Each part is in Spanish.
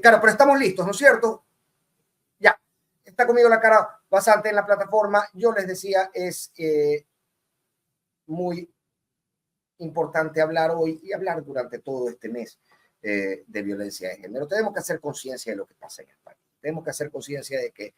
Claro, pero estamos listos, ¿no es cierto? Ya, está conmigo la cara bastante en la plataforma. Yo les decía, es muy importante hablar hoy y hablar durante todo este mes de violencia de género. Tenemos que hacer conciencia de lo que pasa en España. Tenemos que hacer conciencia de que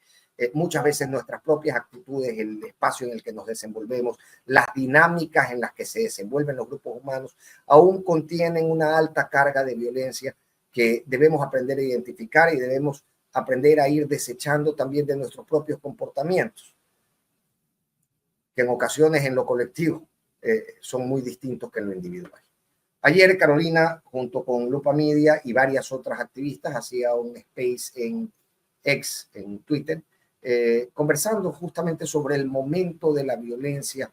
muchas veces nuestras propias actitudes, el espacio en el que nos desenvolvemos, las dinámicas en las que se desenvuelven los grupos humanos, aún contienen una alta carga de violencia que debemos aprender a identificar y debemos aprender a ir desechando también de nuestros propios comportamientos, que en ocasiones en lo colectivo son muy distintos que en lo individual. Ayer Carolina, junto con Lupa Media y varias otras activistas, hacía un space en X, en Twitter, conversando justamente sobre el momento de la violencia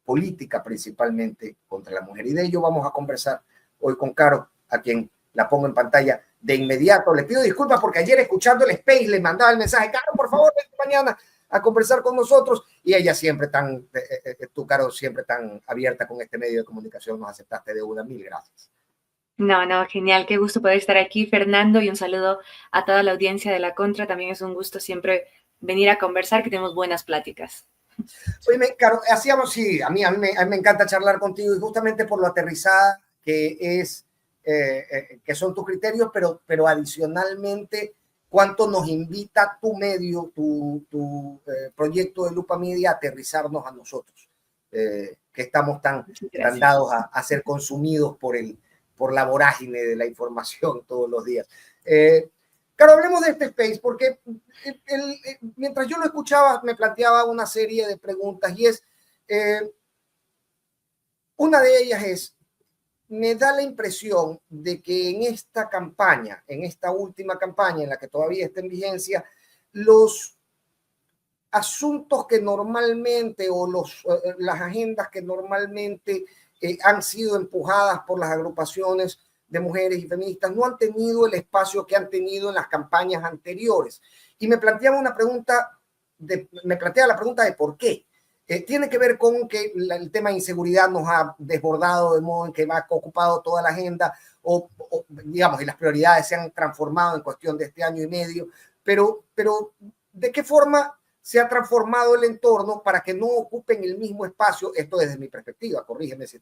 política, principalmente contra la mujer. Y de ello vamos a conversar hoy con Caro, a quien la pongo en pantalla de inmediato. Le pido disculpas porque ayer escuchando el space le mandaba el mensaje: Caro, por favor, ven mañana a conversar con nosotros, y ella siempre tan, tú, Caro, siempre tan abierta con este medio de comunicación, nos aceptaste de una. Mil gracias. No, genial, qué gusto poder estar aquí, Fernando, y un saludo a toda la audiencia de La Contra. También es un gusto siempre venir a conversar, que tenemos buenas pláticas. Oye, Caro, hacíamos, sí, a mí me encanta charlar contigo, y justamente por lo aterrizada que es, que son tus criterios, pero adicionalmente cuánto nos invita tu medio, tu proyecto de Lupa Media a aterrizarnos a nosotros, que estamos tan dados a ser consumidos por la vorágine de la información todos los días. Claro, hablemos de este space, porque mientras yo lo escuchaba me planteaba una serie de preguntas, y es, una de ellas es, me da la impresión de que en esta campaña, en esta última campaña en la que todavía está en vigencia, los asuntos que normalmente o las agendas que normalmente han sido empujadas por las agrupaciones de mujeres y feministas no han tenido el espacio que han tenido en las campañas anteriores. Y me planteaba la pregunta de por qué. Tiene que ver con que el tema de inseguridad nos ha desbordado de modo en que ha ocupado toda la agenda, digamos, y las prioridades se han transformado en cuestión de este año y medio, pero ¿de qué forma se ha transformado el entorno para que no ocupen el mismo espacio? Esto desde mi perspectiva, corrígeme si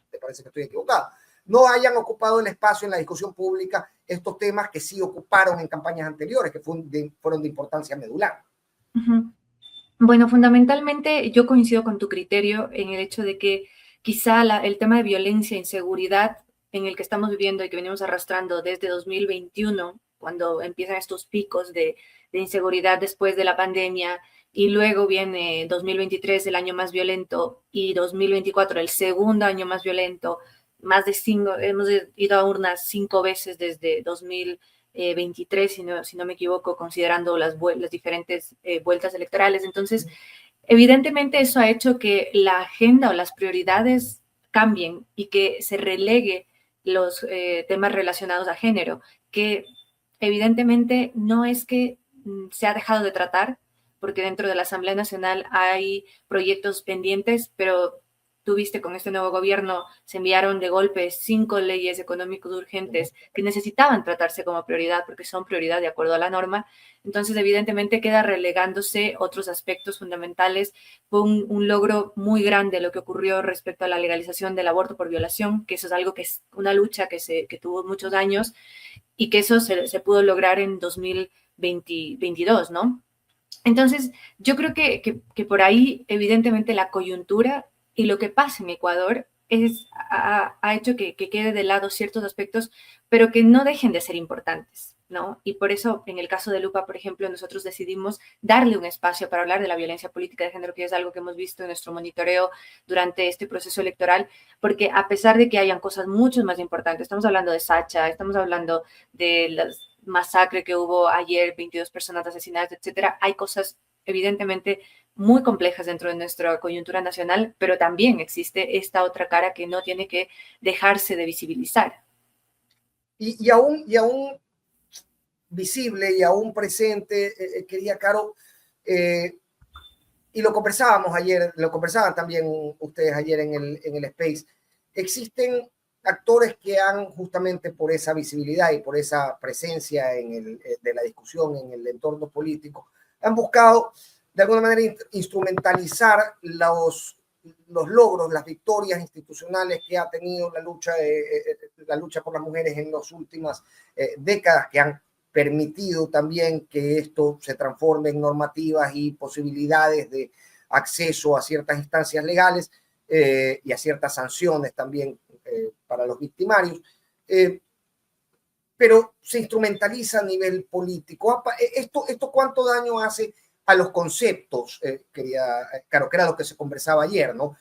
te parece que estoy equivocado. No hayan ocupado el espacio en la discusión pública estos temas que sí ocuparon en campañas anteriores, que fueron de importancia medular. Bueno, fundamentalmente yo coincido con tu criterio en el hecho de que quizá el tema de violencia e inseguridad en el que estamos viviendo y que venimos arrastrando desde 2021, cuando empiezan estos picos de inseguridad después de la pandemia, y luego viene 2023, el año más violento, y 2024, el segundo año más violento, hemos ido a urnas 5 veces desde 2023, si no me equivoco, considerando las diferentes vueltas electorales. Entonces, evidentemente eso ha hecho que la agenda o las prioridades cambien y que se relegue los temas relacionados a género, que evidentemente no es que se ha dejado de tratar, porque dentro de la Asamblea Nacional hay proyectos pendientes, pero tú viste con este nuevo gobierno se enviaron de golpe 5 leyes económicas urgentes que necesitaban tratarse como prioridad porque son prioridad de acuerdo a la norma. Entonces, evidentemente, queda relegándose otros aspectos fundamentales. Fue un logro muy grande lo que ocurrió respecto a la legalización del aborto por violación, que eso es algo que es una lucha que tuvo muchos años y que eso se pudo lograr en 2022, ¿no? Entonces, yo creo que por ahí, evidentemente, la coyuntura y lo que pasa en Ecuador ha hecho que quede de lado ciertos aspectos, pero que no dejen de ser importantes, ¿no? Y por eso, en el caso de Lupa, por ejemplo, nosotros decidimos darle un espacio para hablar de la violencia política de género, que es algo que hemos visto en nuestro monitoreo durante este proceso electoral, porque a pesar de que hayan cosas mucho más importantes, estamos hablando de Sacha, estamos hablando de las masacre que hubo ayer, 22 personas asesinadas, etcétera, hay cosas evidentemente muy complejas dentro de nuestra coyuntura nacional, pero también existe esta otra cara que no tiene que dejarse de visibilizar. Y aún visible y aún presente, querida Caro, y lo conversábamos ayer, lo conversaban también ustedes ayer en el space, existen actores que han, justamente por esa visibilidad y por esa presencia de la discusión en el entorno político, han buscado de alguna manera instrumentalizar los logros, las victorias institucionales que ha tenido la lucha por las mujeres en las últimas décadas, que han permitido también que esto se transforme en normativas y posibilidades de acceso a ciertas instancias legales y a ciertas sanciones también para los victimarios. Pero se instrumentaliza a nivel político. ¿Esto cuánto daño hace a los conceptos? Claro, que era lo que se conversaba ayer, ¿no?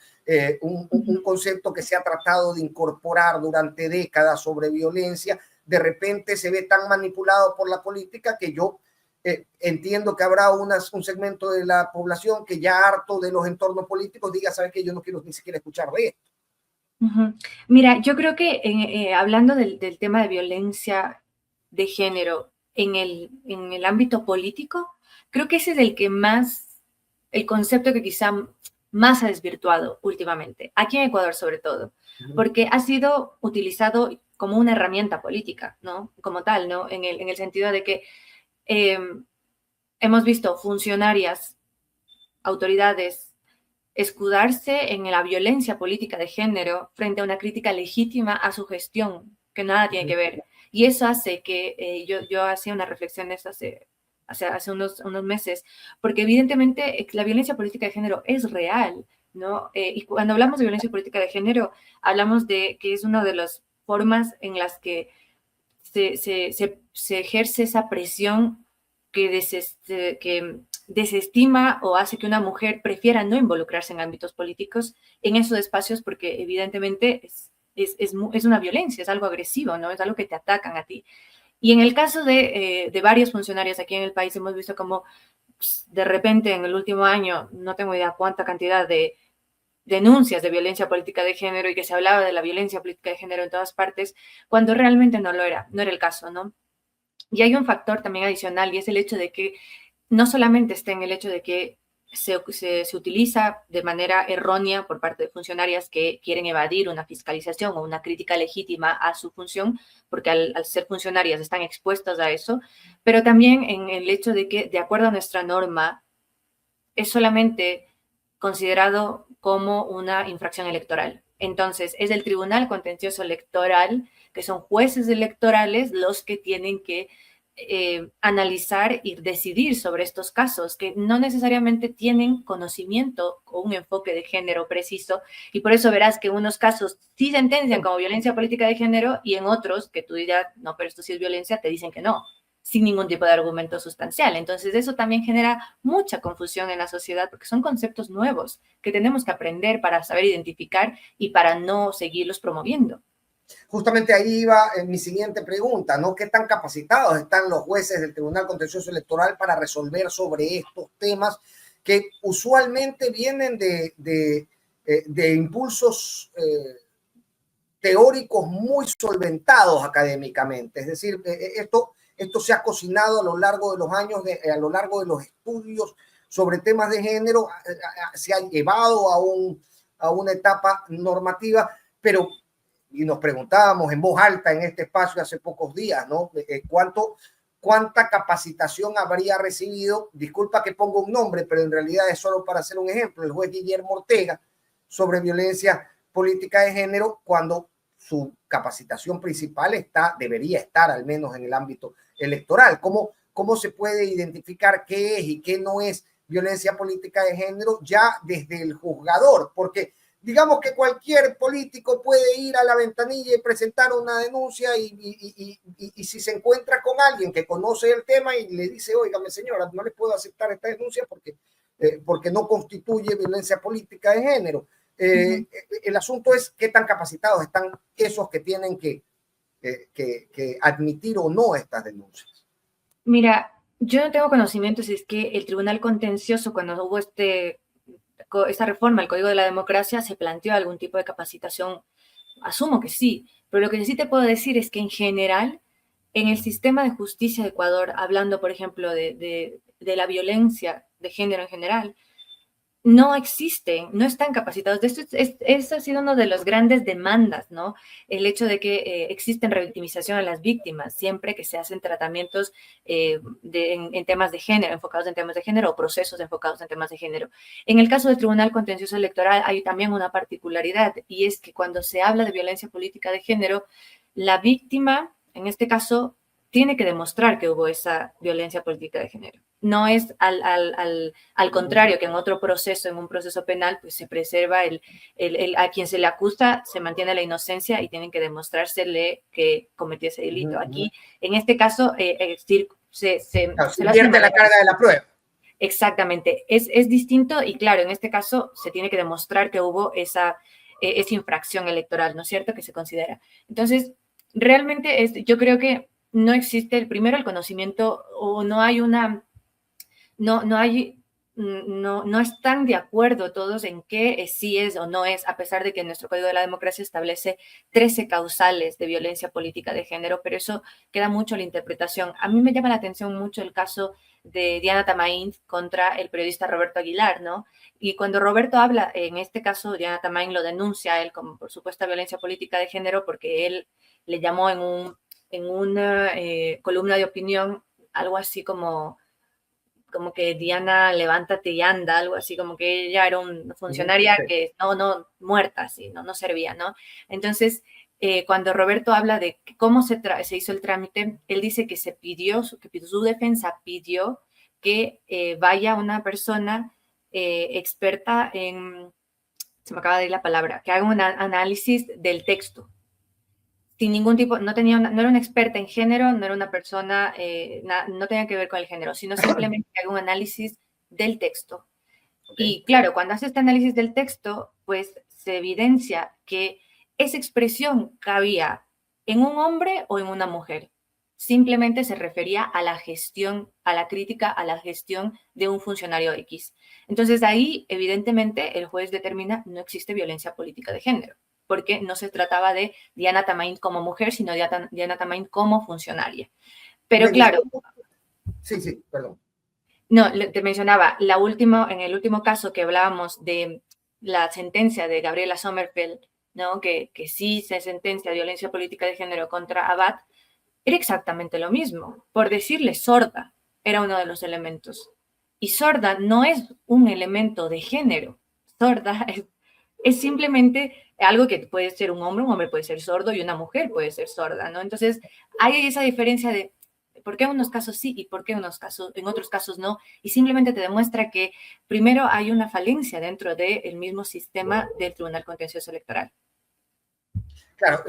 Un concepto que se ha tratado de incorporar durante décadas sobre violencia, de repente se ve tan manipulado por la política que yo entiendo que habrá un segmento de la población que ya harto de los entornos políticos diga, ¿sabes qué? Yo no quiero ni siquiera escuchar de esto. Mira, yo creo que hablando del tema de violencia de género en el ámbito político, creo que ese es el concepto que quizá más ha desvirtuado últimamente, aquí en Ecuador sobre todo, porque ha sido utilizado como una herramienta política, ¿no? Como tal, ¿no? En el sentido de que hemos visto funcionarias, autoridades, escudarse en la violencia política de género frente a una crítica legítima a su gestión, que nada tiene que ver. Y eso hace que yo hacía unas reflexiones hace unos meses, porque evidentemente la violencia política de género es real, ¿no? Y cuando hablamos de violencia política de género, hablamos de que es una de las formas en las que se ejerce esa presión que desestima o hace que una mujer prefiera no involucrarse en ámbitos políticos en esos espacios porque evidentemente es una violencia, es algo agresivo, ¿no? Es algo que te atacan a ti. Y en el caso de varios funcionarios aquí en el país hemos visto como de repente en el último año, no tengo idea cuánta cantidad de denuncias de violencia política de género y que se hablaba de la violencia política de género en todas partes, cuando realmente no era el caso, ¿no? Y hay un factor también adicional y es el hecho de que no solamente está en el hecho de que se utiliza de manera errónea por parte de funcionarias que quieren evadir una fiscalización o una crítica legítima a su función, porque al ser funcionarias están expuestas a eso, pero también en el hecho de que, de acuerdo a nuestra norma, es solamente considerado como una infracción electoral. Entonces, es el Tribunal Contencioso Electoral, que son jueces electorales, los que tienen que analizar y decidir sobre estos casos, que no necesariamente tienen conocimiento o un enfoque de género preciso, y por eso verás que unos casos sí sentencian como violencia política de género y en otros, que tú dirás, no, pero esto sí es violencia, te dicen que no, sin ningún tipo de argumento sustancial. Entonces, eso también genera mucha confusión en la sociedad porque son conceptos nuevos que tenemos que aprender para saber identificar y para no seguirlos promoviendo. Justamente ahí iba mi siguiente pregunta, ¿no? ¿Qué tan capacitados están los jueces del Tribunal Contencioso Electoral para resolver sobre estos temas que usualmente vienen de impulsos teóricos muy solventados académicamente? Es decir, esto se ha cocinado a lo largo de los años, a lo largo de los estudios sobre temas de género, se ha llevado a una etapa normativa, pero y nos preguntábamos en voz alta en este espacio hace pocos días, ¿no? ¿Cuánta capacitación habría recibido? Disculpa que ponga un nombre, pero en realidad es solo para hacer un ejemplo, el juez Guillermo Ortega sobre violencia política de género, cuando su capacitación principal debería estar al menos en el ámbito electoral. ¿Cómo se puede identificar qué es y qué no es violencia política de género ya desde el juzgador? Porque digamos que cualquier político puede ir a la ventanilla y presentar una denuncia y si se encuentra con alguien que conoce el tema y le dice, óigame señora, no les puedo aceptar esta denuncia porque no constituye violencia política de género. El asunto es qué tan capacitados están esos que tienen que admitir o no estas denuncias. Mira, yo no tengo conocimiento si es que el Tribunal Contencioso, cuando hubo esta reforma al Código de la Democracia, se planteó algún tipo de capacitación. Asumo que sí, pero lo que sí te puedo decir es que en general, en el sistema de justicia de Ecuador, hablando, por ejemplo, de la violencia de género en general, no existen, no están capacitados. De esto eso ha sido una de las grandes demandas, ¿no? El hecho de que existen revictimización a las víctimas, siempre que se hacen tratamientos en temas de género, enfocados en temas de género, o procesos enfocados en temas de género. En el caso del Tribunal Contencioso Electoral hay también una particularidad, y es que cuando se habla de violencia política de género, la víctima, en este caso, tiene que demostrar que hubo esa violencia política de género. No es al contrario que en otro proceso, en un proceso penal, pues se preserva a quien se le acusa, se mantiene la inocencia y tienen que demostrársele que cometió ese delito. Aquí, en este caso, se pierde la carga de la prueba. Exactamente, es distinto y claro, en este caso se tiene que demostrar que hubo esa infracción electoral, ¿no es cierto?, que se considera. Entonces, realmente yo creo que no existe primero el conocimiento, o no hay no están de acuerdo todos en qué sí es o no es, a pesar de que nuestro Código de la Democracia establece 13 causales de violencia política de género, pero eso queda mucho a la interpretación. A mí me llama la atención mucho el caso de Diana Tamain contra el periodista Roberto Aguilar, ¿no? Y cuando Roberto habla, en este caso, Diana Tamain lo denuncia a él como por supuesta violencia política de género porque él le llamó en una columna de opinión algo así como que Diana, levántate y anda, algo así, como que ella era una funcionaria que no, muerta, así, no servía, ¿no? Entonces, cuando Roberto habla de cómo se hizo el trámite, él dice que su defensa pidió que vaya una persona experta se me acaba de ir la palabra, que haga un análisis del texto, sin ningún tipo, no era una experta en género, no era una persona, no tenía que ver con el género, sino simplemente haga un análisis del texto. Y claro, cuando hace este análisis del texto, pues se evidencia que esa expresión cabía en un hombre o en una mujer. Simplemente se refería a la gestión, a la crítica a la gestión de un funcionario X. Entonces ahí, evidentemente, el juez determina no existe violencia política de género, porque no se trataba de Diana Tamain como mujer, sino de Diana Tamain como funcionaria. Pero claro. Sí, perdón. No, te mencionaba, en el último caso que hablábamos de la sentencia de Gabriela Sommerfeld, ¿no? Que sí se sentencia violencia política de género contra Abad, era exactamente lo mismo. Por decirle sorda, era uno de los elementos. Y sorda no es un elemento de género. Sorda es simplemente algo que puede ser un hombre puede ser sordo y una mujer puede ser sorda, ¿no? Entonces, hay esa diferencia de por qué en unos casos sí y por qué en otros casos no. Y simplemente te demuestra que primero hay una falencia dentro del mismo sistema del Tribunal Contencioso Electoral. Claro,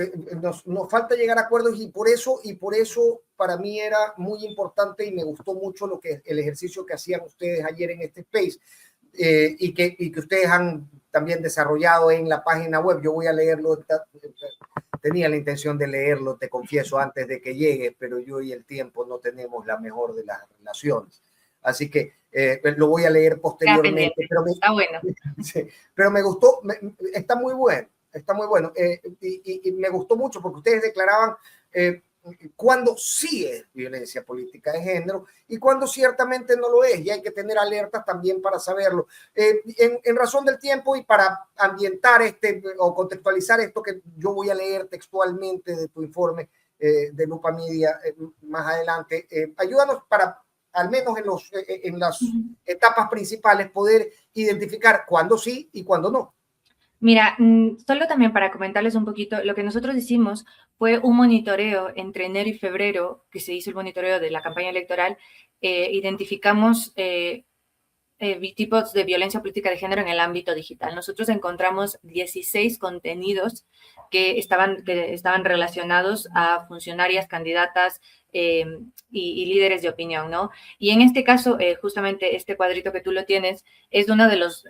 nos falta llegar a acuerdos y por eso para mí era muy importante y me gustó mucho el ejercicio que hacían ustedes ayer en este space y que ustedes han también desarrollado en la página web. Yo voy a leerlo, tenía la intención de leerlo, te confieso, antes de que llegue, pero yo y el tiempo no tenemos la mejor de las relaciones. Así que lo voy a leer posteriormente. Está bueno. Sí, pero me gustó, está muy bueno. Está muy bueno y me gustó mucho porque ustedes declaraban cuando sí es violencia política de género y cuando ciertamente no lo es, y hay que tener alertas también para saberlo. En razón del tiempo y para ambientar o contextualizar esto que yo voy a leer textualmente de tu informe de Lupa Media más adelante, ayúdanos para al menos en las etapas principales poder identificar cuándo sí y cuándo no. Mira, solo también para comentarles un poquito, lo que nosotros hicimos fue un monitoreo entre enero y febrero, que se hizo el monitoreo de la campaña electoral. Identificamos tipos de violencia política de género en el ámbito digital. Nosotros encontramos 16 contenidos que estaban relacionados a funcionarias, candidatas y líderes de opinión, ¿no? Y en este caso, justamente este cuadrito que tú lo tienes, es uno de los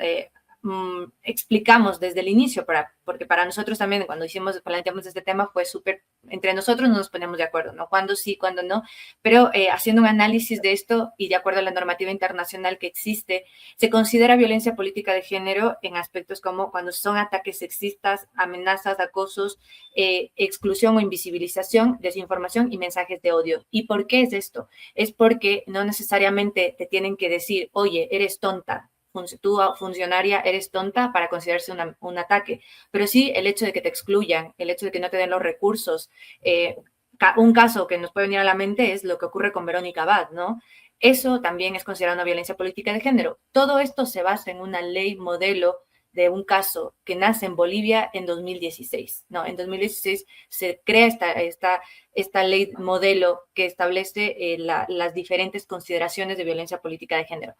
explicamos desde el inicio, porque para nosotros también cuando planteamos este tema fue súper, entre nosotros no nos ponemos de acuerdo, ¿no? Cuándo sí, cuándo no, pero haciendo un análisis de esto y de acuerdo a la normativa internacional que existe, se considera violencia política de género en aspectos como cuando son ataques sexistas, amenazas, acosos, exclusión o invisibilización, desinformación y mensajes de odio. ¿Y por qué es esto? Es porque no necesariamente te tienen que decir, oye, eres tonta, tú funcionaria eres tonta para considerarse un ataque, pero sí el hecho de que te excluyan, el hecho de que no te den los recursos. Un caso que nos puede venir a la mente es lo que ocurre con Verónica Abad, ¿no? Eso también es considerado una violencia política de género. Todo esto se basa en una ley modelo de un caso que nace en Bolivia en 2016, ¿no? En 2016 se crea esta ley modelo que establece las diferentes consideraciones de violencia política de género.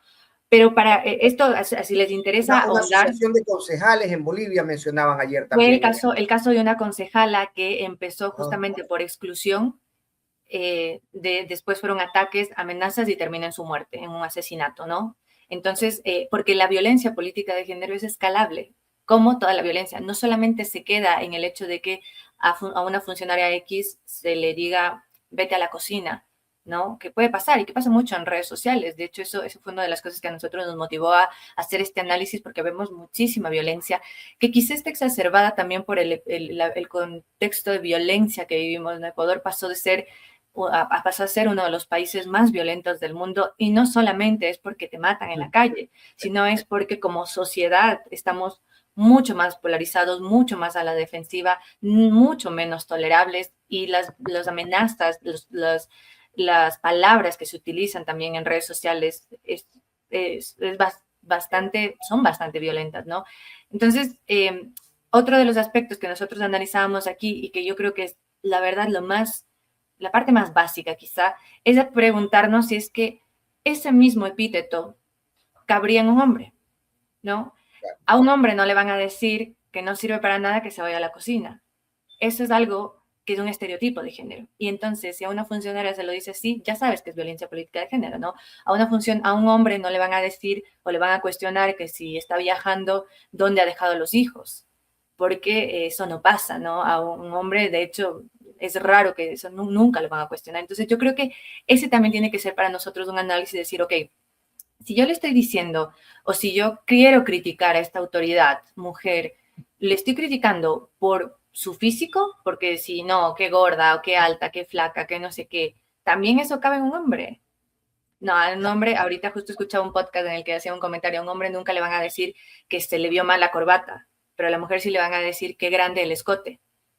Pero para esto, si les interesa Una ahondar, asociación de concejales en Bolivia mencionaban ayer fue también. el caso de una concejala que empezó justamente por exclusión, después fueron ataques, amenazas y terminó en su muerte, en un asesinato, ¿no? Entonces, porque la violencia política de género es escalable, como toda la violencia. No solamente se queda en el hecho de que a una funcionaria X se le diga, vete a la cocina, ¿no? Que puede pasar y que pasa mucho en redes sociales. De hecho, eso fue una de las cosas que a nosotros nos motivó a hacer este análisis porque vemos muchísima violencia que quizá está exacerbada también por el contexto de violencia que vivimos en Ecuador. Pasó a ser uno de los países más violentos del mundo y no solamente es porque te matan en la calle, sino es porque como sociedad estamos mucho más polarizados, mucho más a la defensiva, mucho menos tolerables y las amenazas, las palabras que se utilizan también en redes sociales son bastante violentas, ¿no? Entonces, otro de los aspectos que nosotros analizábamos aquí y que yo creo que es la verdad la parte más básica quizá, es de preguntarnos si es que ese mismo epíteto cabría en un hombre, ¿no? A un hombre no le van a decir que no sirve para nada que se vaya a la cocina. Eso es algo que es un estereotipo de género. Y entonces, si a una funcionaria se lo dice así, ya sabes que es violencia política de género, ¿no? A un hombre no le van a decir o le van a cuestionar que si está viajando, ¿dónde ha dejado los hijos? Porque eso no pasa, ¿no? A un hombre, de hecho, es raro que eso nunca lo van a cuestionar. Entonces, yo creo que ese también tiene que ser para nosotros un análisis de decir, ok, si yo le estoy diciendo o si yo quiero criticar a esta autoridad, mujer, le estoy criticando por su físico, porque si no, qué gorda o qué alta, qué flaca, qué no sé qué, también eso cabe en un hombre. No, a un hombre, ahorita justo escuchaba un podcast en el que hacía un comentario, a un hombre nunca le van a decir que se le vio mal la corbata, pero a la mujer sí le van a decir qué grande el escote,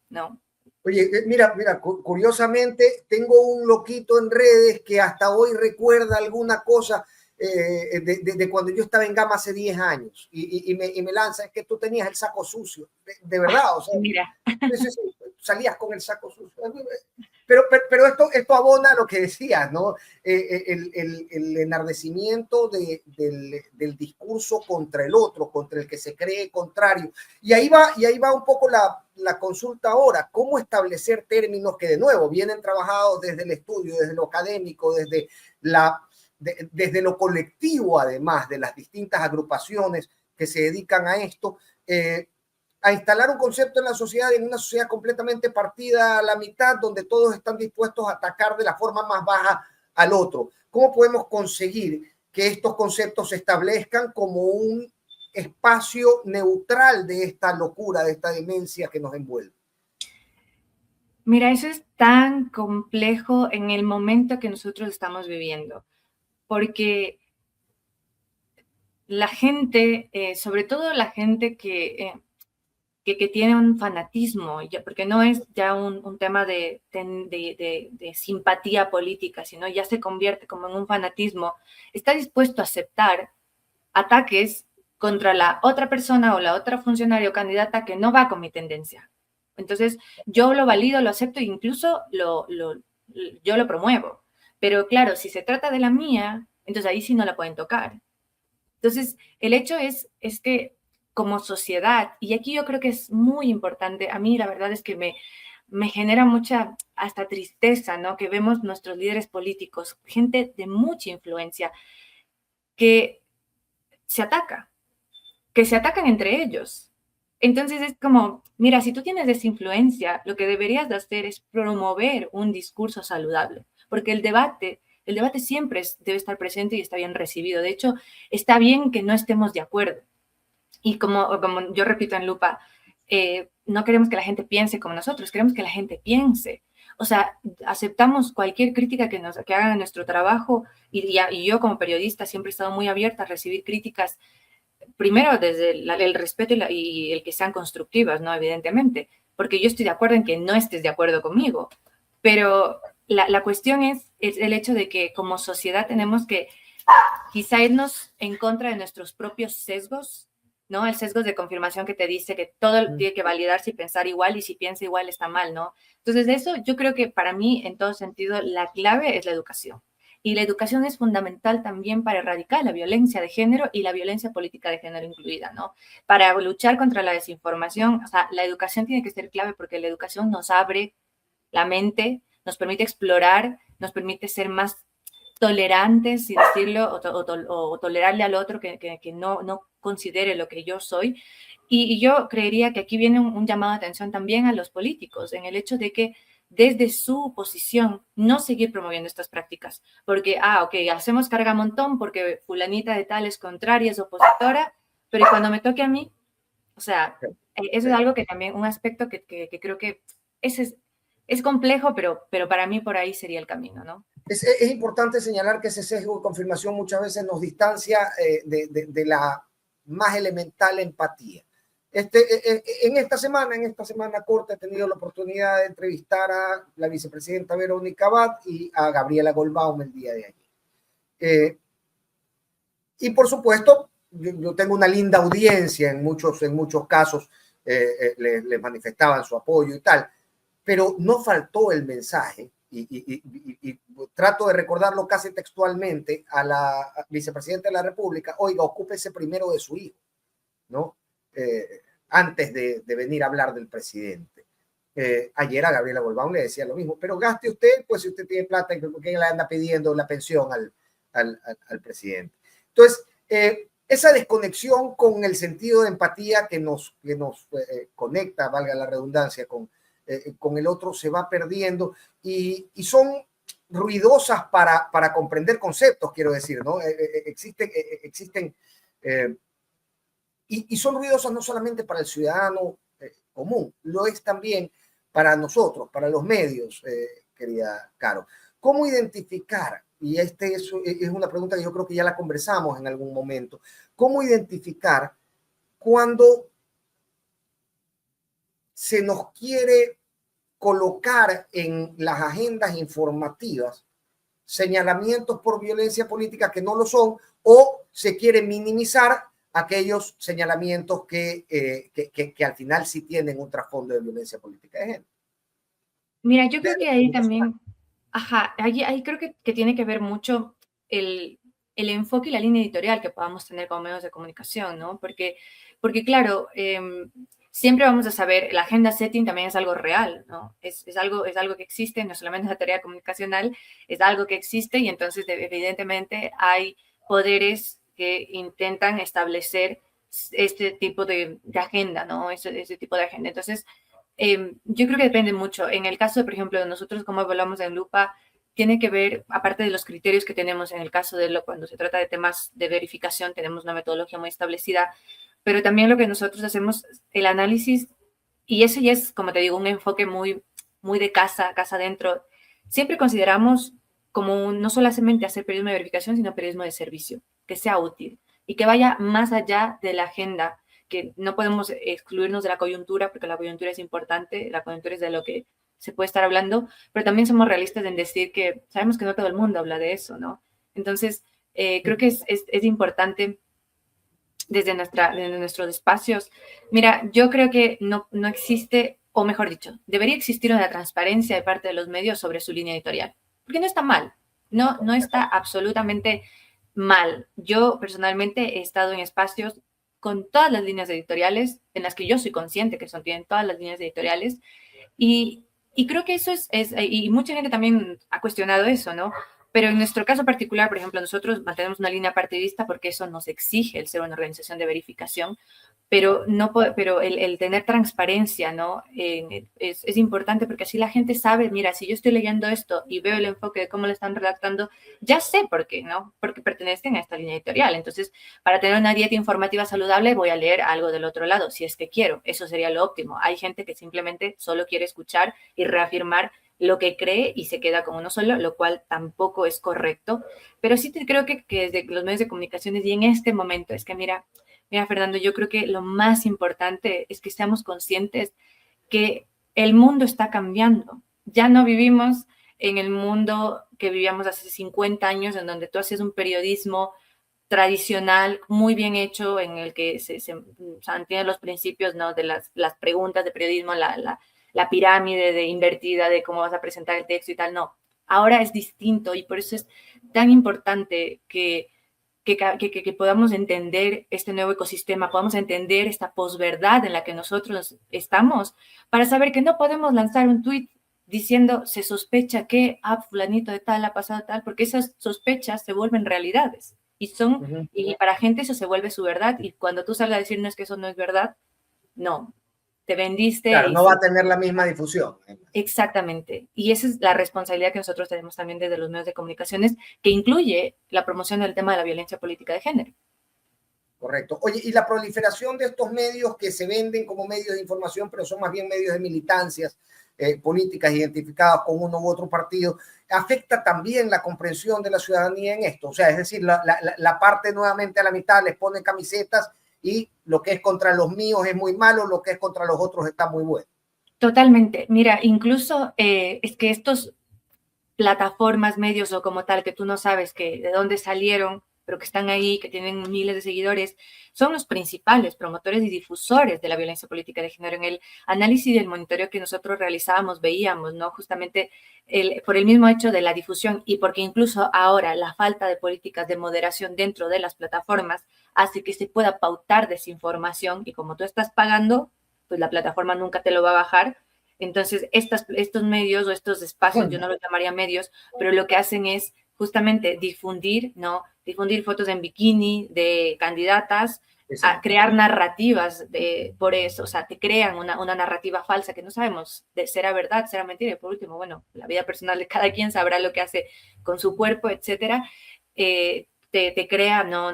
¿no? Oye, mira, curiosamente tengo un loquito en redes que hasta hoy recuerda alguna cosa de cuando yo estaba en Gama hace 10 años y me lanza, es que tú tenías el saco sucio, de verdad, o sea, Mira, sí, salías con el saco sucio. Pero esto abona a lo que decías, ¿no? El enardecimiento del discurso contra el otro, contra el que se cree contrario. Y ahí va un poco la consulta ahora, cómo establecer términos que de nuevo vienen trabajados desde el estudio, desde lo académico, desde lo colectivo, además de las distintas agrupaciones que se dedican a esto, a instalar un concepto en la sociedad, en una sociedad completamente partida a la mitad, donde todos están dispuestos a atacar de la forma más baja al otro. ¿Cómo podemos conseguir que estos conceptos se establezcan como un espacio neutral de esta locura, de esta demencia que nos envuelve? mira, eso es tan complejo en el momento que nosotros estamos viviendo, porque la gente, sobre todo la gente que tiene un fanatismo, porque no es ya un tema de simpatía política, sino ya se convierte como en un fanatismo, está dispuesto a aceptar ataques contra la otra persona o la otra funcionaria o candidata que no va con mi tendencia. Entonces, yo lo valido, lo acepto e incluso yo lo promuevo. Pero claro, si se trata de la mía, entonces ahí sí no la pueden tocar. Entonces, el hecho es que como sociedad, y aquí yo creo que es muy importante, a mí la verdad es que me genera mucha hasta tristeza, ¿no? Que vemos nuestros líderes políticos, gente de mucha influencia, que se ataca, que se atacan entre ellos. Entonces es como, mira, si tú tienes esa influencia, lo que deberías de hacer es promover un discurso saludable, porque el debate siempre debe estar presente y está bien recibido. De hecho, está bien que no estemos de acuerdo. Y como yo repito en Lupa, no queremos que la gente piense como nosotros, queremos que la gente piense. O sea, aceptamos cualquier crítica que hagan en nuestro trabajo y yo como periodista siempre he estado muy abierta a recibir críticas primero desde el respeto y el que sean constructivas, ¿no? Evidentemente, porque yo estoy de acuerdo en que no estés de acuerdo conmigo, pero la cuestión es el hecho de que como sociedad tenemos que quizá irnos en contra de nuestros propios sesgos, ¿no? El sesgo de confirmación que te dice que todo tiene que validarse y pensar igual, y si piensa igual está mal, ¿no? Entonces, de eso yo creo que para mí, en todo sentido, la clave es la educación. Y la educación es fundamental también para erradicar la violencia de género y la violencia política de género incluida, ¿no? Para luchar contra la desinformación, o sea, la educación tiene que ser clave porque la educación nos abre la mente, nos permite explorar, nos permite ser más tolerantes, si decirlo, o tolerarle al otro que no considere lo que yo soy. Y yo creería que aquí viene un llamado de atención también a los políticos, en el hecho de que desde su posición no seguir promoviendo estas prácticas, porque, ok, hacemos carga montón porque fulanita de tal es contraria, es opositora, pero ¿y cuando me toque a mí? O sea, eso es algo que también, un aspecto que creo que es complejo, pero para mí por ahí sería el camino, ¿no? Es importante señalar que ese sesgo de confirmación muchas veces nos distancia de la más elemental empatía. En esta semana corta, he tenido la oportunidad de entrevistar a la vicepresidenta Verónica Abad y a Gabriela Goldbaum el día de ayer. Y por supuesto, yo tengo una linda audiencia en muchos casos, les manifestaban su apoyo y tal, pero no faltó el mensaje, y trato de recordarlo casi textualmente a la vicepresidenta de la República: oiga, ocúpese primero de su hijo, ¿no? Antes de venir a hablar del presidente. Ayer a Gabriela Goldbaum le decía lo mismo: pero gaste usted, pues si usted tiene plata, ¿qué le anda pidiendo la pensión al presidente? Entonces, esa desconexión con el sentido de empatía que nos conecta, valga la redundancia, con el otro se va perdiendo, y son ruidosas para comprender conceptos, quiero decir, ¿no? Existen y son ruidosas no solamente para el ciudadano común, lo es también para nosotros, para los medios, querida Caro. ¿Cómo identificar? Y es una pregunta que yo creo que ya la conversamos en algún momento. ¿Cómo identificar cuando se nos quiere colocar en las agendas informativas señalamientos por violencia política que no lo son, o se quiere minimizar aquellos señalamientos que al final sí tienen un trasfondo de violencia política de género? Mira, yo creo que ahí también, ahí creo que tiene que ver mucho el enfoque y la línea editorial que podamos tener como medios de comunicación, ¿no? Porque claro, siempre vamos a saber, la agenda setting también es algo real, ¿no? Es algo que existe, no solamente es la teoría comunicacional, es algo que existe, y entonces evidentemente hay poderes que intentan establecer este tipo de agenda, ¿no? Ese tipo de agenda. Entonces, yo creo que depende mucho. En el caso, por ejemplo, de nosotros, como evaluamos en Lupa, tiene que ver, aparte de los criterios que tenemos en el caso cuando se trata de temas de verificación, tenemos una metodología muy establecida, pero también lo que nosotros hacemos, el análisis, y eso ya es, como te digo, un enfoque muy de casa adentro. Siempre consideramos como no solamente hacer periodismo de verificación, sino periodismo de servicio, que sea útil y que vaya más allá de la agenda, que no podemos excluirnos de la coyuntura, porque la coyuntura es importante, la coyuntura es de lo que se puede estar hablando, pero también somos realistas en decir que sabemos que no todo el mundo habla de eso, ¿no? Entonces, creo que es importante desde nuestros espacios. Mira, yo creo que no existe, o mejor dicho, debería existir una transparencia de parte de los medios sobre su línea editorial, porque no está mal, no está absolutamente mal. Yo personalmente he estado en espacios con todas las líneas editoriales, en las que yo soy consciente que tienen todas las líneas editoriales, y creo que eso y mucha gente también ha cuestionado eso, ¿no? Pero en nuestro caso particular, por ejemplo, nosotros mantenemos una línea partidista porque eso nos exige el ser una organización de verificación, pero el tener transparencia, ¿no? Es importante, porque así la gente sabe, mira, si yo estoy leyendo esto y veo el enfoque de cómo lo están redactando, ya sé por qué, ¿no? Porque pertenecen a esta línea editorial. Entonces, para tener una dieta informativa saludable, voy a leer algo del otro lado, si es que quiero. Eso sería lo óptimo. Hay gente que simplemente solo quiere escuchar y reafirmar lo que cree y se queda con uno solo, lo cual tampoco es correcto. Pero sí creo que desde los medios de comunicación y en este momento es que, mira, Mira, Fernando, yo creo que lo más importante es que seamos conscientes que el mundo está cambiando. Ya no vivimos en el mundo que vivíamos hace 50 años, en donde tú hacías un periodismo tradicional, muy bien hecho, en el que se mantienen los principios, ¿no? De las preguntas de periodismo, la pirámide de invertida de cómo vas a presentar el texto y tal. No, ahora es distinto y por eso es tan importante que podamos entender este nuevo ecosistema, podamos entender esta posverdad en la que nosotros estamos, para saber que no podemos lanzar un tuit diciendo se sospecha que fulanito de tal ha pasado tal, porque esas sospechas se vuelven realidades y para gente eso se vuelve su verdad, y cuando tú salgas a decir no, es que eso no es verdad, no, te vendiste. Claro, no va a tener la misma difusión. Exactamente. Y esa es la responsabilidad que nosotros tenemos también desde los medios de comunicaciones, que incluye la promoción del tema de la violencia política de género. Correcto. Oye, y la proliferación de estos medios que se venden como medios de información, pero son más bien medios de militancias políticas identificados con uno u otro partido, afecta también la comprensión de la ciudadanía en esto. O sea, es decir, la parte nuevamente a la mitad les pone camisetas y lo que es contra los míos es muy malo, lo que es contra los otros está muy bueno. Totalmente. Mira, incluso es que estos plataformas, medios o como tal, que tú no sabes que de dónde salieron, pero que están ahí, que tienen miles de seguidores, son los principales promotores y difusores de la violencia política de género. En el análisis y el monitoreo que nosotros realizábamos, veíamos, ¿no? Justamente por el mismo hecho de la difusión y porque incluso ahora la falta de políticas de moderación dentro de las plataformas hace que se pueda pautar desinformación, y como tú estás pagando, pues la plataforma nunca te lo va a bajar. Entonces, estos medios o estos espacios, yo no los llamaría medios, pero lo que hacen es justamente difundir, ¿no? Difundir fotos en bikini de candidatas, a crear narrativas por eso, o sea, te crean una narrativa falsa que no sabemos de será verdad, será mentira, y por último, bueno, la vida personal de cada quien sabrá lo que hace con su cuerpo, etcétera. Te crea, ¿no?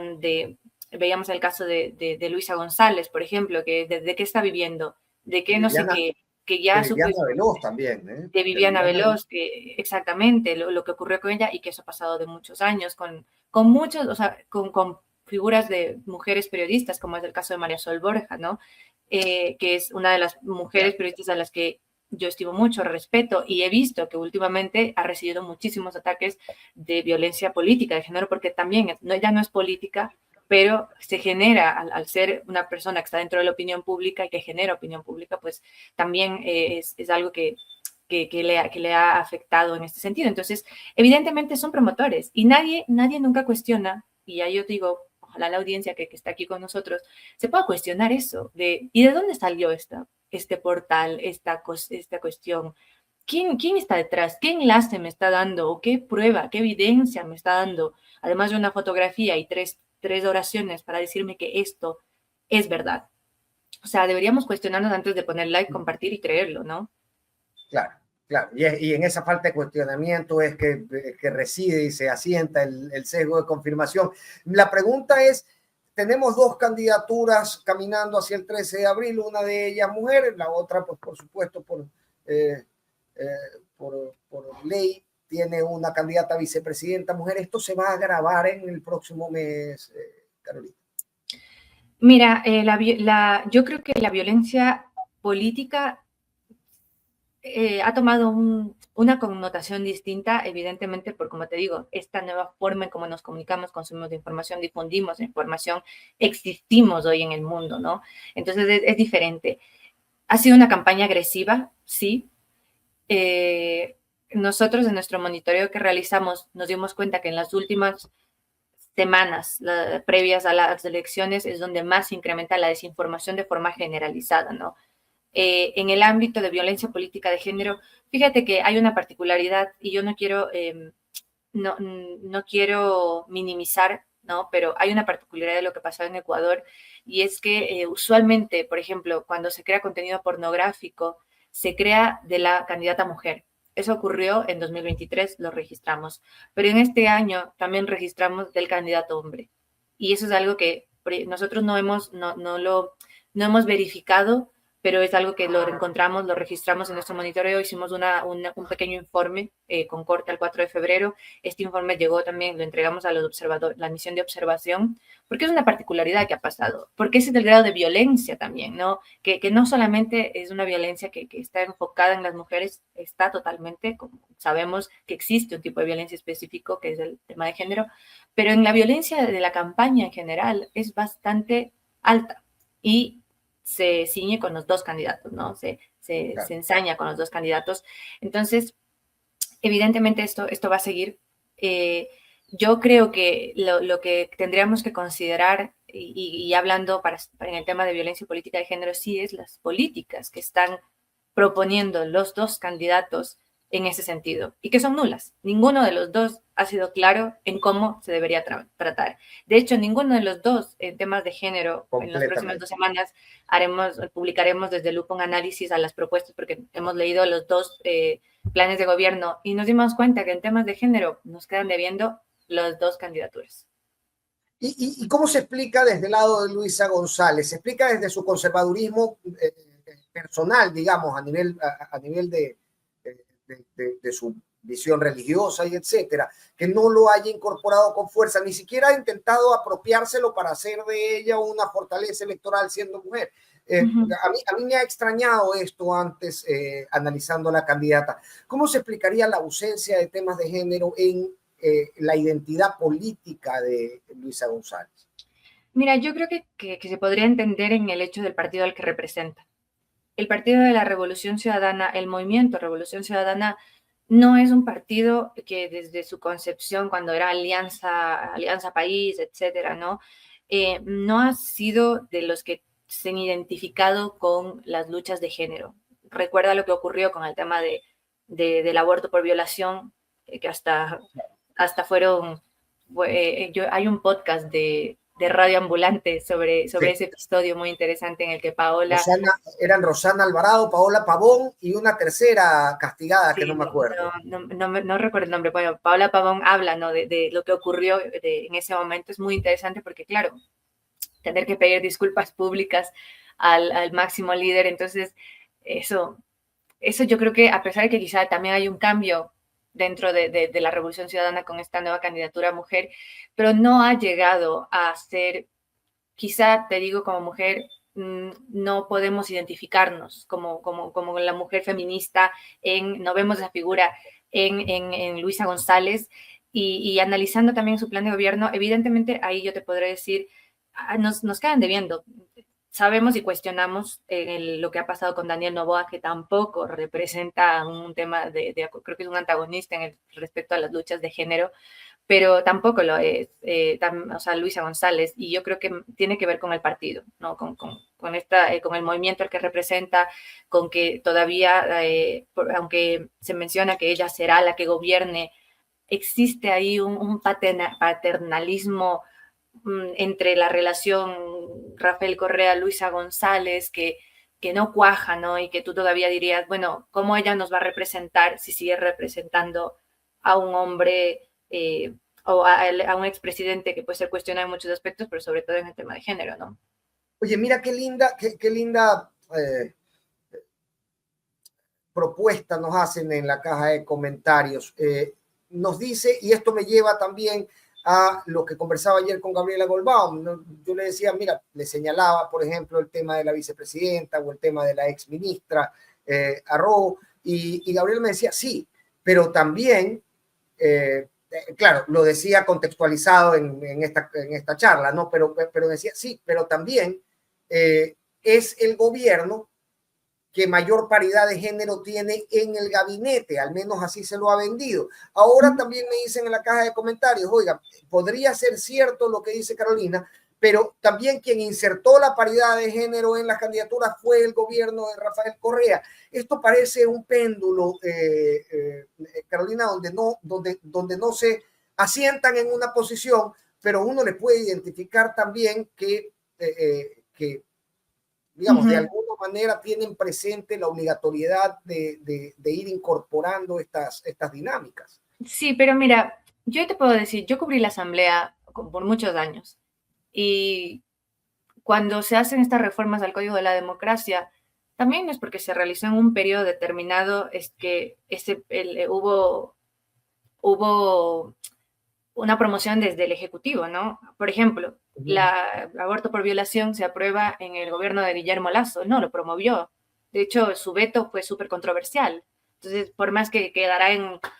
Veíamos el caso de Luisa González, por ejemplo, que de qué está viviendo, de qué no sé qué, que ya de Viviana Veloz también, ¿eh? De Viviana Veloz, que exactamente lo que ocurrió con ella, y que eso ha pasado de muchos años, con muchos, o sea, con figuras de mujeres periodistas, como es el caso de María Sol Borja, ¿no? Que es una de las mujeres periodistas a las que yo estimo mucho, respeto, y he visto que últimamente ha recibido muchísimos ataques de violencia política de género, porque también ya no es política, pero se genera, al ser una persona que está dentro de la opinión pública y que genera opinión pública, pues también es algo que le ha afectado en este sentido. Entonces, evidentemente son promotores y nadie nunca cuestiona, y ya yo digo, ojalá la audiencia que está aquí con nosotros se pueda cuestionar eso, ¿y de dónde salió este portal, esta cuestión? ¿Quién está detrás? ¿Qué enlace me está dando? ¿O qué prueba, qué evidencia me está dando? Además de una fotografía y tres oraciones para decirme que esto es verdad. O sea, deberíamos cuestionarnos antes de poner like, compartir y creerlo, ¿no? Claro, claro. Y en esa falta de cuestionamiento es que reside y se asienta el sesgo de confirmación. La pregunta es, tenemos dos candidaturas caminando hacia el 13 de abril, una de ellas mujer, la otra, pues por supuesto, por ley, tiene una candidata a vicepresidenta mujer. ¿Esto se va a agravar en el próximo mes, Carolina? Mira, yo creo que la violencia política ha tomado una connotación distinta, evidentemente, por, como te digo, esta nueva forma en cómo nos comunicamos, consumimos de información, difundimos información, existimos hoy en el mundo, ¿no? Entonces es diferente. Ha sido una campaña agresiva, sí. Nosotros en nuestro monitoreo que realizamos nos dimos cuenta que en las últimas semanas previas a las elecciones es donde más se incrementa la desinformación de forma generalizada, ¿no? En el ámbito de violencia política de género, fíjate que hay una particularidad y yo no quiero, no quiero minimizar, ¿no? Pero hay una particularidad de lo que pasó en Ecuador, y es que usualmente, por ejemplo, cuando se crea contenido pornográfico, se crea de la candidata mujer. Eso ocurrió en 2023, lo registramos. Pero en este año también registramos del candidato hombre. Y eso es algo que nosotros no hemos verificado, pero es algo que lo encontramos, lo registramos en nuestro monitoreo, hicimos un pequeño informe con corte al 4 de febrero. Este informe llegó también, lo entregamos a los observadores, la misión de observación, porque es una particularidad que ha pasado, porque ese es el grado de violencia también, ¿no? Que no solamente es una violencia que está enfocada en las mujeres, está totalmente, como sabemos que existe un tipo de violencia específico, que es el tema de género, pero en la violencia de la campaña en general es bastante alta y se ciñe con los dos candidatos, ¿no? Se ensaña con los dos candidatos. Entonces, evidentemente esto va a seguir. Yo creo que lo que tendríamos que considerar, y hablando en el tema de violencia y política de género, sí es las políticas que están proponiendo los dos candidatos en ese sentido, y que son nulas. Ninguno de los dos ha sido claro en cómo se debería tratar. De hecho, ninguno de los dos en temas de género, en las próximas 2 semanas, publicaremos desde Lupa un análisis a las propuestas, porque hemos leído los dos planes de gobierno y nos dimos cuenta que en temas de género nos quedan debiendo las dos candidaturas. ¿Y cómo se explica desde el lado de Luisa González? ¿Se explica desde su conservadurismo personal, digamos, a nivel de su visión religiosa y etcétera, que no lo haya incorporado con fuerza, ni siquiera ha intentado apropiárselo para hacer de ella una fortaleza electoral siendo mujer? A mí me ha extrañado esto antes, analizando a la candidata. ¿Cómo se explicaría la ausencia de temas de género en la identidad política de Luisa González? Mira, yo creo que se podría entender en el hecho del partido al que representa. El Partido de la Revolución Ciudadana, el Movimiento Revolución Ciudadana, no es un partido que desde su concepción, cuando era Alianza País, etcétera, ¿no? No ha sido de los que se han identificado con las luchas de género. Recuerda lo que ocurrió con el tema del aborto por violación, que hasta fueron, hay un podcast de Radio Ambulante sobre ese episodio muy interesante en el que Paola... eran Rosana Alvarado, Paola Pavón y una tercera castigada, sí, que no me acuerdo. No recuerdo el nombre. Bueno, Paola Pavón habla, ¿no?, de lo que ocurrió en ese momento. Es muy interesante porque, claro, tener que pedir disculpas públicas al máximo líder. Entonces, eso yo creo que, a pesar de que quizá también hay un cambio dentro de la Revolución Ciudadana con esta nueva candidatura a mujer, pero no ha llegado a ser, quizá te digo, como mujer, no podemos identificarnos como la mujer feminista, no vemos esa figura en Luisa González, y analizando también su plan de gobierno, evidentemente ahí yo te podré decir, nos quedan debiendo. Sabemos y cuestionamos lo que ha pasado con Daniel Noboa, que tampoco representa un tema creo que es un antagonista respecto a las luchas de género, pero tampoco lo es, o sea, Luisa González, y yo creo que tiene que ver con el partido, ¿no? Con el movimiento al que representa, con que todavía, aunque se menciona que ella será la que gobierne, existe ahí un paternalismo entre la relación Rafael Correa-Luisa González, que no cuaja, ¿no? Y que tú todavía dirías, bueno, ¿cómo ella nos va a representar si sigue representando a un hombre o a un expresidente que puede ser cuestionado en muchos aspectos, pero sobre todo en el tema de género, ¿no? Oye, mira qué linda propuesta nos hacen en la caja de comentarios. Nos dice, y esto me lleva también a lo que conversaba ayer con Gabriela Goldbaum, ¿no? Yo le decía, mira, le señalaba, por ejemplo, el tema de la vicepresidenta o el tema de la exministra Arro, y Gabriela me decía, sí, pero también, claro, lo decía contextualizado en esta charla, ¿no? Pero decía, sí, pero también es el gobierno que mayor paridad de género tiene en el gabinete, al menos así se lo ha vendido. Ahora también me dicen en la caja de comentarios, oiga, podría ser cierto lo que dice Carolina, pero también quien insertó la paridad de género en las candidaturas fue el gobierno de Rafael Correa. Esto parece un péndulo, Carolina, donde no se asientan en una posición, pero uno le puede identificar también que digamos, de alguna manera tienen presente la obligatoriedad de ir incorporando estas dinámicas. Sí, pero mira, yo te puedo decir, yo cubrí la asamblea por muchos años, y cuando se hacen estas reformas al Código de la Democracia, También es porque se realizó en un periodo determinado, es que hubo una promoción desde el Ejecutivo, ¿no? Por ejemplo, Ujú. el aborto por violación se aprueba en el gobierno de Guillermo Lasso, no lo promovió. De hecho, su veto fue súper controversial. Entonces, por más que quedará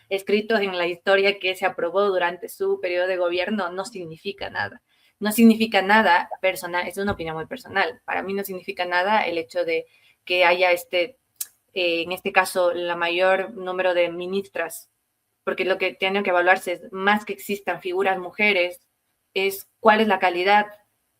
escrito en la historia que se aprobó durante su periodo de gobierno, no significa nada. No significa nada personal, es una opinión muy personal. Para mí no significa nada el hecho de que haya en este caso, la mayor número de ministras, porque lo que tiene que evaluarse es más que existan figuras mujeres, es cuál es la calidad,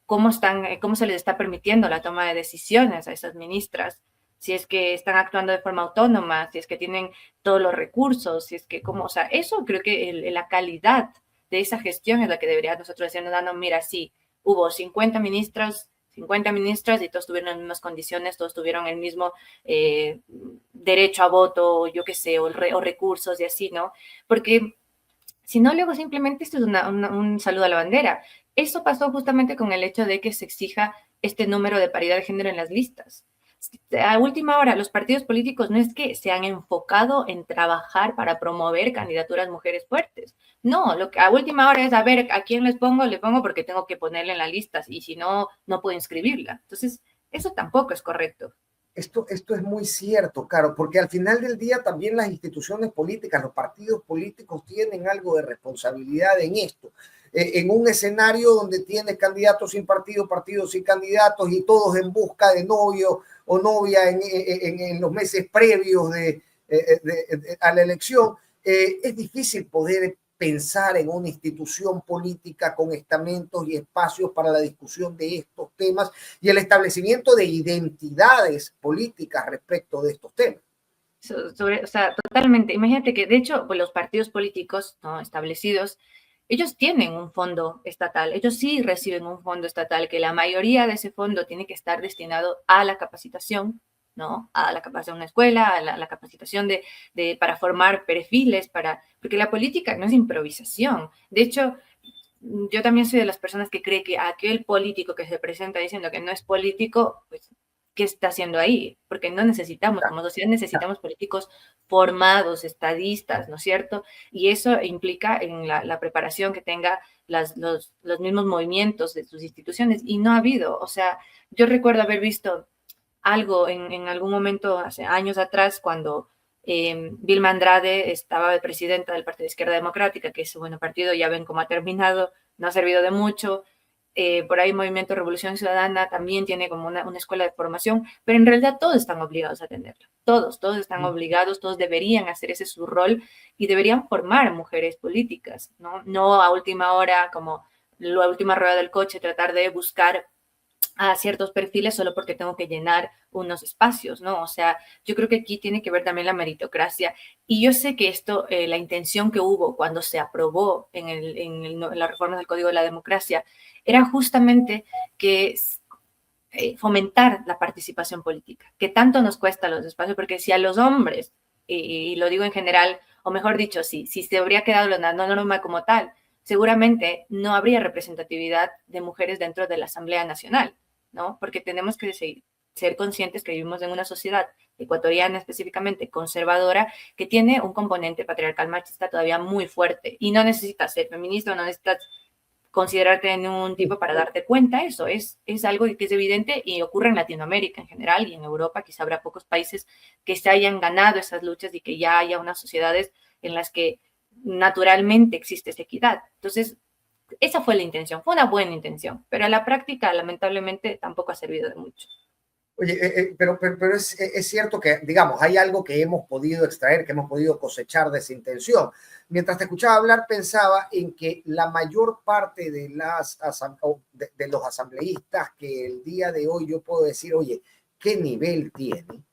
cómo se les está permitiendo la toma de decisiones a esas ministras, si es que están actuando de forma autónoma, si es que tienen todos los recursos, si es que, o sea, eso creo que la calidad de esa gestión es la que debería nosotros decirnos, no, mira, sí, hubo 50 ministras y todos tuvieron las mismas condiciones, todos tuvieron el mismo derecho a voto, yo qué sé, o recursos y así, ¿no? Porque si no, luego simplemente esto es un saludo a la bandera. Eso pasó justamente con el hecho de que se exija este número de paridad de género en las listas. A última hora, los partidos políticos no es que se han enfocado en trabajar para promover candidaturas mujeres fuertes. No, lo que a última hora es a ver a quién les pongo, le pongo porque tengo que ponerle en la lista y si no, no puedo inscribirla. Entonces, eso tampoco es correcto. Esto es muy cierto, Caro, porque al final del día también las instituciones políticas, los partidos políticos tienen algo de responsabilidad en esto. En un escenario donde tienes candidatos sin partido, partidos sin candidatos y todos en busca de novio o novia en los meses previos a la elección, es difícil poder pensar en una institución política con estamentos y espacios para la discusión de estos temas y el establecimiento de identidades políticas respecto de estos temas. O sea, totalmente. Imagínate que, de hecho, pues los partidos políticos, ¿no?, establecidos, ellos tienen un fondo estatal, ellos sí reciben un fondo estatal, que la mayoría de ese fondo tiene que estar destinado a la capacitación, ¿no? A la capacitación de una escuela, a la capacitación para formar perfiles, porque la política no es improvisación. De hecho, yo también soy de las personas que cree que aquel político que se presenta diciendo que no es político, pues, ¿qué está haciendo ahí? Porque no necesitamos, como sociedad necesitamos políticos formados, estadistas, ¿no es cierto? Y eso implica en la preparación que tenga los mismos movimientos de sus instituciones, y no ha habido. O sea, yo recuerdo haber visto algo en algún momento, hace años atrás, cuando Vilma Andrade estaba de presidenta del Partido de Izquierda Democrática, que es un buen partido, ya ven cómo ha terminado, no ha servido de mucho. Por ahí Movimiento Revolución Ciudadana también tiene como una escuela de formación, pero en realidad todos están obligados a tenerla. Todos están obligados, todos deberían hacer ese su rol y deberían formar mujeres políticas, ¿no? No a última hora, como la última rueda del coche, tratar de buscar a ciertos perfiles solo porque tengo que llenar unos espacios, ¿no? O sea, yo creo que aquí tiene que ver también la meritocracia. Y yo sé que esto, la intención que hubo cuando se aprobó en la reforma del Código de la Democracia, era justamente que fomentar la participación política, que tanto nos cuesta los espacios, porque si a los hombres, y lo digo en general, o mejor dicho, si se habría quedado la norma como tal, seguramente no habría representatividad de mujeres dentro de la Asamblea Nacional, ¿no? Porque tenemos que ser conscientes que vivimos en una sociedad ecuatoriana específicamente conservadora que tiene un componente patriarcal machista todavía muy fuerte y no necesitas ser feminista, no necesitas considerarte en un tipo para darte cuenta. Eso es algo que es evidente y ocurre en Latinoamérica en general y en Europa. Quizá habrá pocos países que se hayan ganado esas luchas y que ya haya unas sociedades en las que naturalmente existe esa equidad. Entonces, esa fue la intención, fue una buena intención, pero a la práctica lamentablemente tampoco ha servido de mucho. Oye, pero es cierto que, digamos, hay algo que hemos podido extraer, que hemos podido cosechar de esa intención. Mientras te escuchaba hablar, pensaba en que la mayor parte de los asambleístas que el día de hoy yo puedo decir, oye, ¿qué nivel tiene?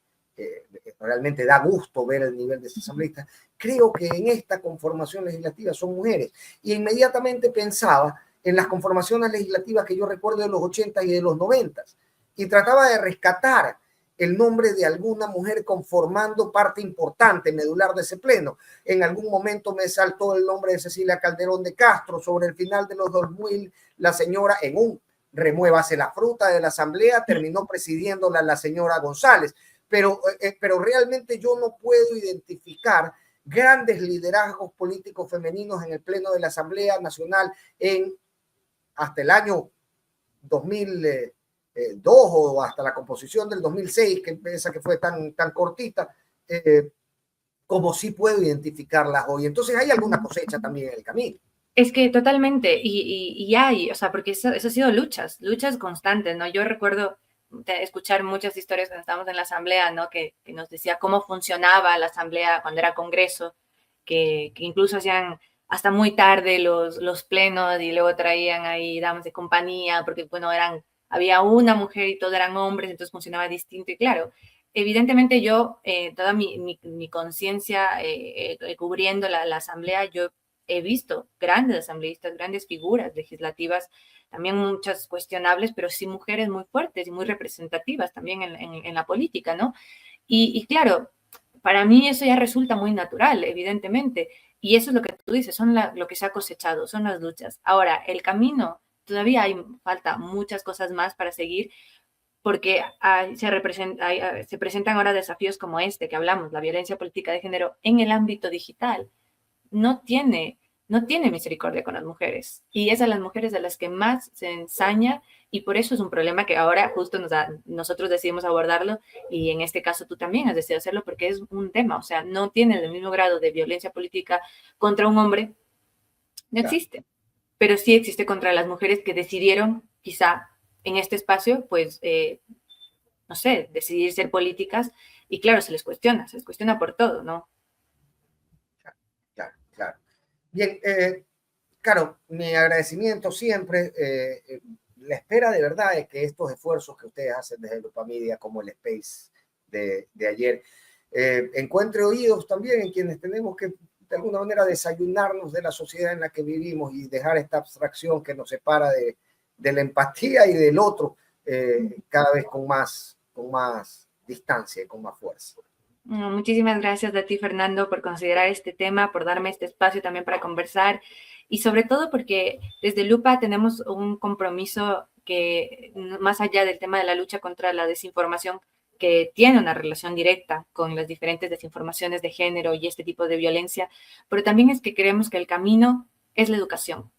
Realmente da gusto ver el nivel de esos asambleístas. Creo que en esta conformación legislativa son mujeres. Y inmediatamente pensaba en las conformaciones legislativas que yo recuerdo de los 80 y de los 90 y trataba de rescatar el nombre de alguna mujer conformando parte importante, medular de ese pleno. En algún momento me saltó el nombre de Cecilia Calderón de Castro. Sobre el final de los 2000, la señora, en un remuévase la fruta de la asamblea, terminó presidiéndola la señora González. pero realmente yo no puedo identificar grandes liderazgos políticos femeninos en el Pleno de la Asamblea Nacional hasta el año 2002 o hasta la composición del 2006, esa que fue tan cortita, como sí puedo identificarlas hoy. Entonces hay alguna cosecha también en el camino. Es que totalmente, y hay, o sea, porque eso ha sido luchas constantes, ¿no? Yo recuerdo escuchar muchas historias cuando estábamos en la asamblea, ¿no? Que nos decía cómo funcionaba la asamblea cuando era congreso, que incluso hacían hasta muy tarde los plenos y luego traían ahí damas de compañía, porque, bueno, había una mujer y todos eran hombres, entonces funcionaba distinto. Y claro, evidentemente yo, toda mi conciencia cubriendo la asamblea, yo he visto grandes asambleístas, grandes figuras legislativas, también muchas cuestionables, pero sí mujeres muy fuertes y muy representativas también en la política, ¿no? Y claro, para mí eso ya resulta muy natural, evidentemente, y eso es lo que tú dices, lo que se ha cosechado, son las luchas. Ahora, el camino, todavía falta muchas cosas más para seguir, porque se presentan ahora desafíos como este que hablamos, la violencia política de género en el ámbito digital. No tiene, no tiene misericordia con las mujeres. Y es a las mujeres de las que más se ensaña, y por eso es un problema que ahora justo nosotros decidimos abordarlo, y en este caso tú también has decidido hacerlo porque es un tema, o sea, no tiene el mismo grado de violencia política contra un hombre, no existe, pero sí existe contra las mujeres que decidieron quizá en este espacio, pues, no sé, decidir ser políticas, y claro, se les cuestiona por todo, ¿no? Claro. Bien, Caro, mi agradecimiento siempre. La espera de verdad es que estos esfuerzos que ustedes hacen desde Lupa Media, como el Space de ayer, encuentre oídos también en quienes tenemos que de alguna manera desayunarnos de la sociedad en la que vivimos y dejar esta abstracción que nos separa de la empatía y del otro cada vez con más distancia y con más fuerza. Muchísimas gracias a ti, Fernando, por considerar este tema, por darme este espacio también para conversar, y sobre todo porque desde Lupa tenemos un compromiso que, más allá del tema de la lucha contra la desinformación, que tiene una relación directa con las diferentes desinformaciones de género y este tipo de violencia, pero también es que creemos que el camino es la educación,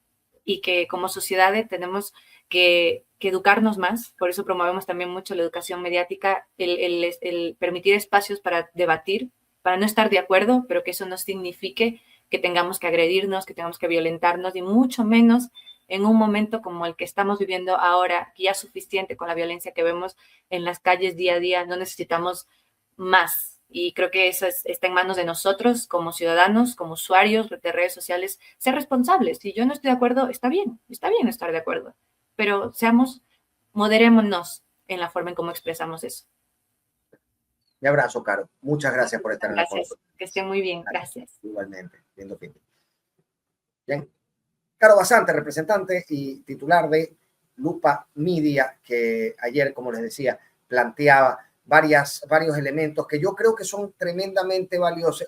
y que como sociedad tenemos que educarnos más. Por eso promovemos también mucho la educación mediática, el permitir espacios para debatir, para no estar de acuerdo, pero que eso no signifique que tengamos que agredirnos, que tengamos que violentarnos, y mucho menos en un momento como el que estamos viviendo ahora, que ya es suficiente con la violencia que vemos en las calles día a día. No necesitamos más. Y creo que eso está en manos de nosotros como ciudadanos, como usuarios de redes sociales, ser responsables. Si yo no estoy de acuerdo, está bien estar de acuerdo, pero moderémonos en la forma en cómo expresamos eso. Un abrazo, Caro. Muchas gracias por estar en la conversación. Que estén muy bien. Gracias. Igualmente. Bien. Caro Basante, representante y titular de Lupa Media, que ayer, como les decía, planteaba varios elementos que yo creo que son tremendamente valiosos.